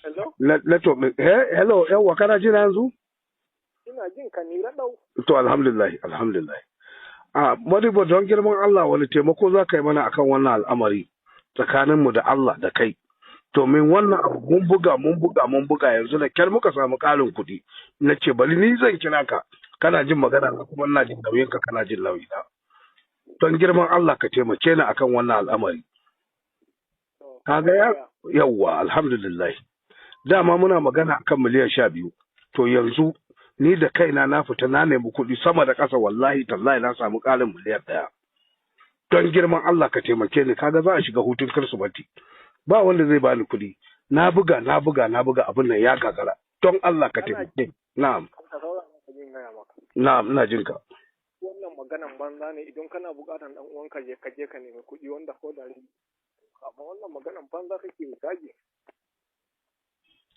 Hello? Network ɗin. Hello, yawwa kana jina yanzu? Ina jin ka ni raɗau. To alhamdulillah, alhamdulillah. Modibo don girman Allah wani taimako za ka yi mana akan wannan al'amari tsakaninmu da Allah da kai. Domin wannan abu mun buga yanzu da kyar muka samu ƙarin kuɗi. Na ce bari ni zan kira ka. Kana jin magana na kuma ina jin nauyin ka kana jin nauyi na. Don girman Allah ka taimake ni akan wannan al'amari. Kaga yawwa alhamdulillah. Dama muna magana akan miliyan 12. To yanzu ni da kaina na fita na nemi kuɗi sama da ƙasa wallahi tallahi na samu ƙarin miliyan 1. Don girman Allah ka taimake ni kaga za a shiga hutun Kirsimeti. Ba wanda zai bani kuɗi. Na buga abin nan ya gagara. Don Allah ka taimake. Na'am. Na'am ina jin ka. Wannan maganan banza ne idan kana buƙatar dan uwanka ka je ka nemi kuɗi wanda ko da amma wannan maganan banza kake gaji.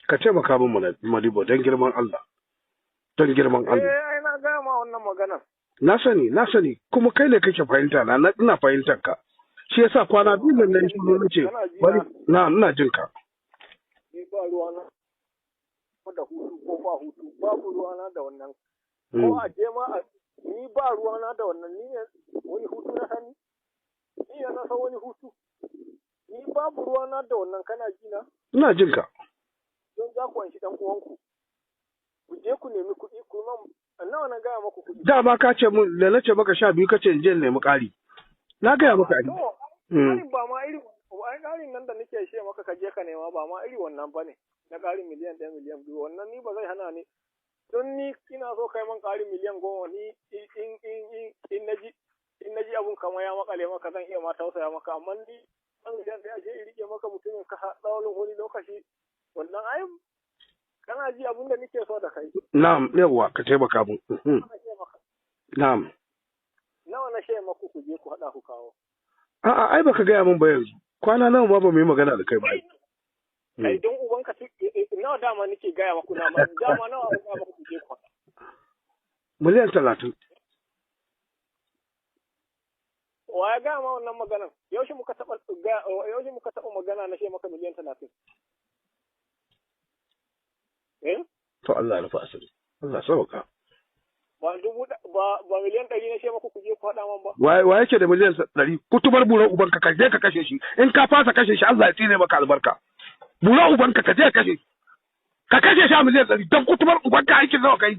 Ka taimaka min Modibo don girman Allah. Don girman Allah. Ai na ga ma wannan maganan. Na sani kuma kai ne kake fahimta na ina fahimtar ka. Shi yasa kwana biyu nan shi ne ce bari ina jin ka. Ni ba ruwa na da hutu ko ba hutu babu ruwa na da wannan. Ko a je ma ni ba ruwa na da wannan ni ne wani hutu na sani. Ni ne na san wani hutu. Ni babu ruwa na da wannan kana ji na? Ina jin ka. Don za ku anshi dan uwanku. Ku je ku nemi kuɗi ku nawa na gaya maku kuɗi. Dama ka ce mun da na ce maka 12 ka ce in je nemi ƙari. Na gaya maka ai. Ƙarin ba ma iri ai ƙarin nan da nake ce maka ka je ka nema ba ma iri wannan bane. Na ƙarin miliyan 1 miliyan 2 wannan ni ba zai hana ni. Don ni ina so kai man ƙarin miliyan 10 ni in naji abun kamar ya makale maka zan iya ma tausaya maka amma ni an miliyan sai a je in rike maka mutumin ka tsawon wani lokaci wannan ai kana ji abun da nake so da kai. Na'am yawa ka taimaka mun. Na'am. Nawa na she maku ku je ku hada ku kawo. A'a ai baka gaya min ba yanzu. Kwana nawa ma ba mu yi magana da kai ba. Kai don ubanka nawa dama nake gaya maku na ma dama nawa ga maku ku je ku hada. Miliyan 30. Wa ya gaya ma wannan maganan? Yaushe muka taɓa magana na she maka miliyan 30. To Allah ya rufa asiri. Allah sauka. Ba miliyan 100 na she maka ku je ku hada man ba. Wa yake da miliyan 100? Kutubar buran ubanka ka je ka kashe shi. In ka fasa kashe shi Allah ya tsine maka albarka. Buran ubanka ka je ka kashe. Ka kashe shi a miliyan 100 don kutubar ubanka aikin nawa kai.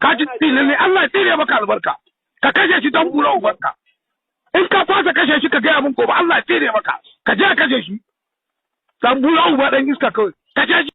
Ka ji tsine ne Allah ya tsine maka albarka. Ka kashe shi don buran ubanka. In ka fasa kashe shi ka gaya min gobe Allah ya tsine maka. Ka je ka kashe shi. Dan buran uba dan iska kawai. Ka je